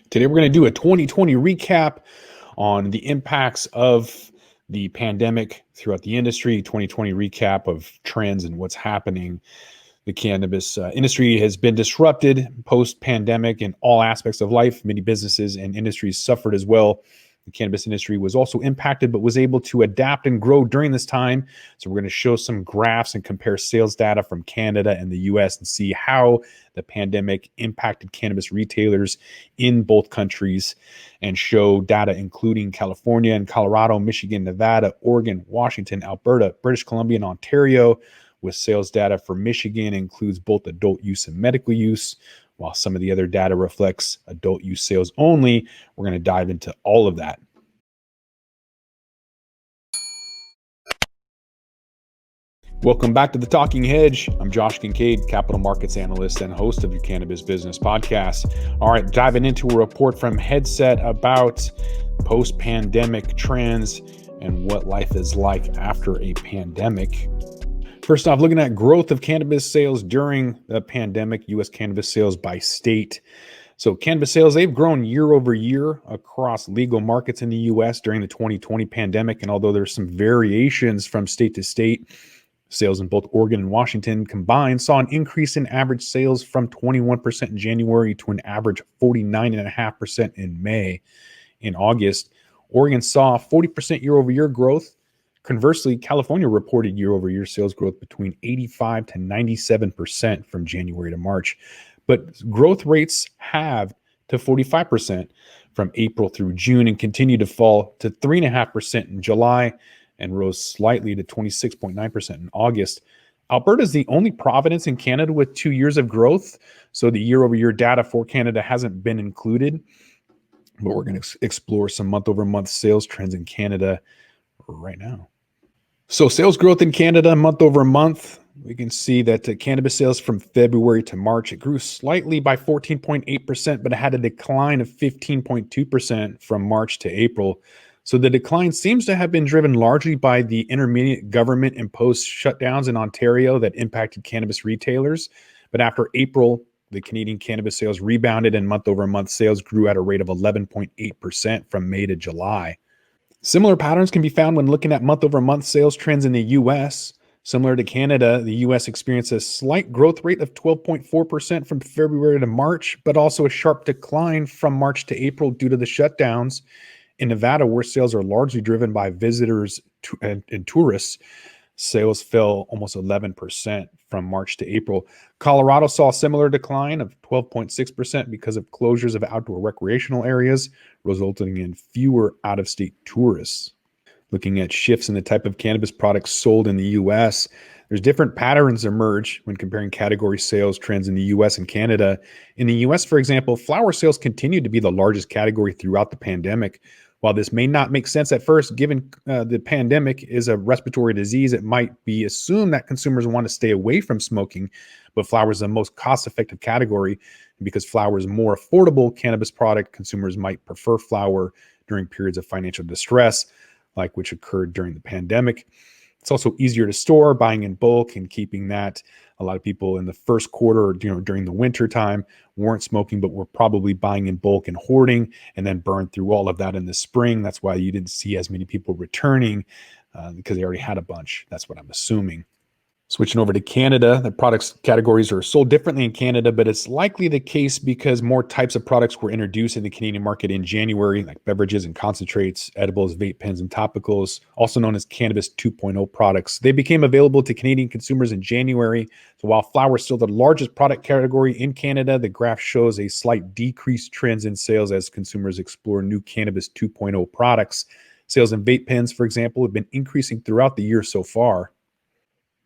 Today, we're going to do a 2020 recap on the impacts of the pandemic throughout the industry, 2020 recap of trends and what's happening. The cannabis industry has been disrupted post-pandemic in all aspects of life. Many businesses and industries suffered as well. The cannabis industry was also impacted, but was able to adapt and grow during this time. So we're going to show some graphs and compare sales data from Canada and the US and see how the pandemic impacted cannabis retailers in both countries, and show data including California and Colorado, Michigan, Nevada, Oregon, Washington, Alberta, British Columbia, and Ontario, with sales data for Michigan includes both adult use and medical use, while some of the other data reflects adult use sales only. We're going to dive into all of that. Welcome back to The Talking Hedge. I'm Josh Kincaid, capital markets analyst and host of your Cannabis Business Podcast. All right, diving into a report from Headset about post-pandemic trends and what life is like after a pandemic. First off, looking at growth of cannabis sales during the pandemic, U.S. cannabis sales by state. So cannabis sales, they've grown year over year across legal markets in the U.S. during the 2020 pandemic. And although there's some variations from state to state, sales in both Oregon and Washington combined saw an increase in average sales from 21% in January to an average 49.5% in May. In August, Oregon saw 40% year over year growth. Conversely, California reported year-over-year sales growth between 85 to 97% from January to March, but growth rates halved to 45% from April through June and continued to fall to 3.5% in July and rose slightly to 26.9% in August. Alberta is the only province in Canada with 2 years of growth, so the year-over-year data for Canada hasn't been included, but we're going to explore some month-over-month sales trends in Canada right now. So sales growth in Canada month over month, we can see that cannabis sales from February to March, it grew slightly by 14.8%, but it had a decline of 15.2% from March to April. So the decline seems to have been driven largely by the intermittent government-imposed shutdowns in Ontario that impacted cannabis retailers. But after April, the Canadian cannabis sales rebounded and month-over-month sales grew at a rate of 11.8% from May to July. Similar patterns can be found when looking at month-over-month sales trends in the U.S. Similar to Canada, the U.S. experienced a slight growth rate of 12.4% from February to March, but also a sharp decline from March to April due to the shutdowns. In Nevada, where sales are largely driven by visitors and tourists, sales fell almost 11% from March to April. Colorado saw a similar decline of 12.6% because of closures of outdoor recreational areas, resulting in fewer out-of-state tourists. Looking at shifts in the type of cannabis products sold in the U.S., there's different patterns emerge when comparing category sales trends in the U.S. and Canada. In the U.S., for example, flower sales continued to be the largest category throughout the pandemic. While this may not make sense at first, given the pandemic is a respiratory disease, it might be assumed that consumers want to stay away from smoking, but flower is the most cost-effective category. And because flower is a more affordable cannabis product, consumers might prefer flower during periods of financial distress, like which occurred during the pandemic. It's also easier to store, buying in bulk and keeping that. A lot of people in the first quarter, during the winter time, weren't smoking, but were probably buying in bulk and hoarding, and then burned through all of that in the spring. That's why you didn't see as many people returning because they already had a bunch. That's what I'm assuming. Switching over to Canada, the products categories are sold differently in Canada, but it's likely the case because more types of products were introduced in the Canadian market in January, like beverages and concentrates, edibles, vape pens, and topicals, also known as Cannabis 2.0 products. They became available to Canadian consumers in January. So while flower is still the largest product category in Canada, the graph shows a slight decreased trends in sales as consumers explore new Cannabis 2.0 products. Sales in vape pens, for example, have been increasing throughout the year so far.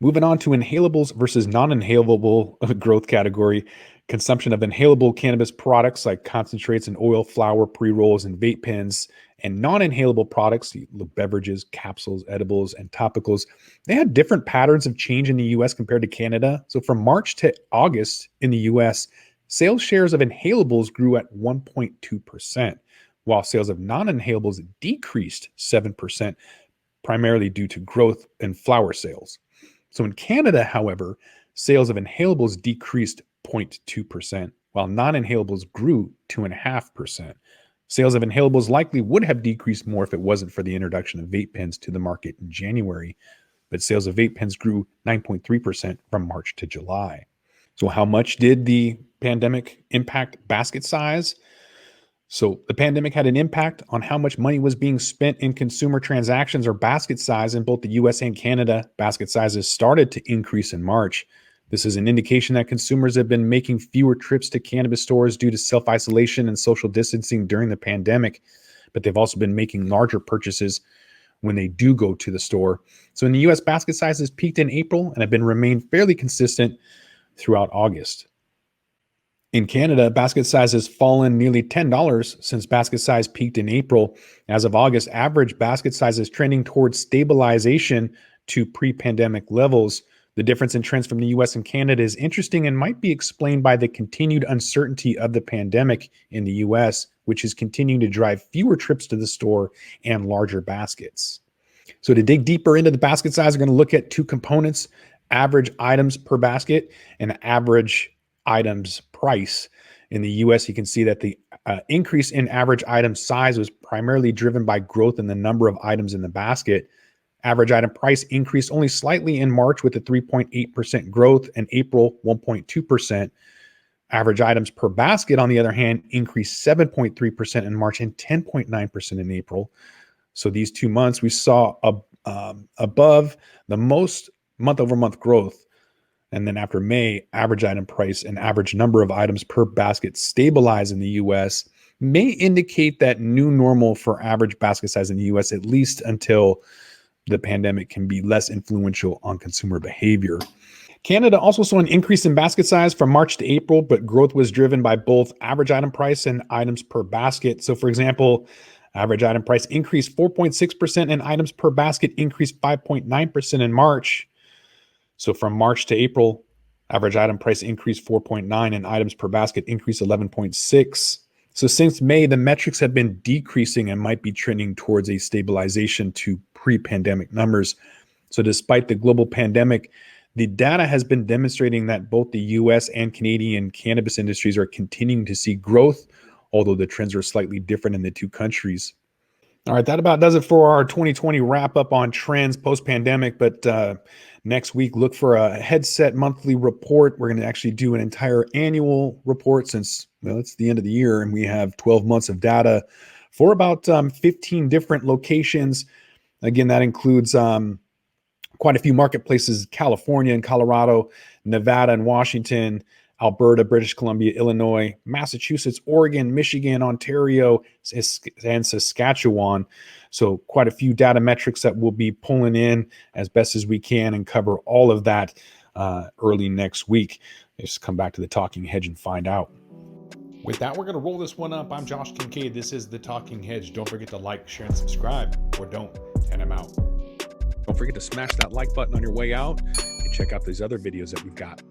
Moving on to inhalables versus non-inhalable growth category, consumption of inhalable cannabis products like concentrates and oil, flower, pre-rolls, and vape pens, and non-inhalable products, beverages, capsules, edibles, and topicals, they had different patterns of change in the U.S. compared to Canada. So from March to August in the U.S., sales shares of inhalables grew at 1.2%, while sales of non-inhalables decreased 7%, primarily due to growth in flower sales. So in Canada, however, sales of inhalables decreased 0.2%, while non-inhalables grew 2.5%. Sales of inhalables likely would have decreased more if it wasn't for the introduction of vape pens to the market in January, but sales of vape pens grew 9.3% from March to July. So how much did the pandemic impact basket size? So the pandemic had an impact on how much money was being spent in consumer transactions or basket size in both the US and Canada. Basket sizes started to increase in March. This is an indication that consumers have been making fewer trips to cannabis stores due to self-isolation and social distancing during the pandemic, but they've also been making larger purchases when they do go to the store. So in the US, basket sizes peaked in April and have been remained fairly consistent throughout August. In Canada, basket size has fallen nearly $10 since basket size peaked in April. As of August, average basket size is trending towards stabilization to pre-pandemic levels. The difference in trends from the US and Canada is interesting and might be explained by the continued uncertainty of the pandemic in the US, which is continuing to drive fewer trips to the store and larger baskets. So to dig deeper into the basket size, we're going to look at two components: average items per basket and average items price. In the US, you can see that the increase in average item size was primarily driven by growth in the number of items in the basket. Average item price increased only slightly in March with a 3.8% growth, and April 1.2%. Average items per basket, on the other hand, increased 7.3% in March and 10.9% in April. So these 2 months we saw above the most month-over-month growth. And then after May, average item price and average number of items per basket stabilize in the US, may indicate that new normal for average basket size in the US, at least until the pandemic can be less influential on consumer behavior. Canada also saw an increase in basket size from March to April, but growth was driven by both average item price and items per basket. So for example, average item price increased 4.6% and items per basket increased 5.9% in March. So from March to April, average item price increased 4.9 and items per basket increased 11.6. So since May, the metrics have been decreasing and might be trending towards a stabilization to pre-pandemic numbers. So despite the global pandemic, the data has been demonstrating that both the US and Canadian cannabis industries are continuing to see growth, although the trends are slightly different in the two countries. All right, that about does it for our 2020 wrap up on trends post-pandemic. But next week, look for a Headset monthly report. We're going to actually do an entire annual report since, well, it's the end of the year and we have 12 months of data for about 15 different locations. Again, that includes quite a few marketplaces: California and Colorado, Nevada and Washington, Alberta, British Columbia, Illinois, Massachusetts, Oregon, Michigan, Ontario, and Saskatchewan. So quite a few data metrics that we'll be pulling in as best as we can and cover all of that early next week. Just come back to the Talking Hedge and find out. With that, we're going to roll this one up. I'm Josh Kincaid. This is the Talking Hedge. Don't forget to like, share, and subscribe, or don't, and I'm out. Don't forget to smash that like button on your way out and check out these other videos that we've got.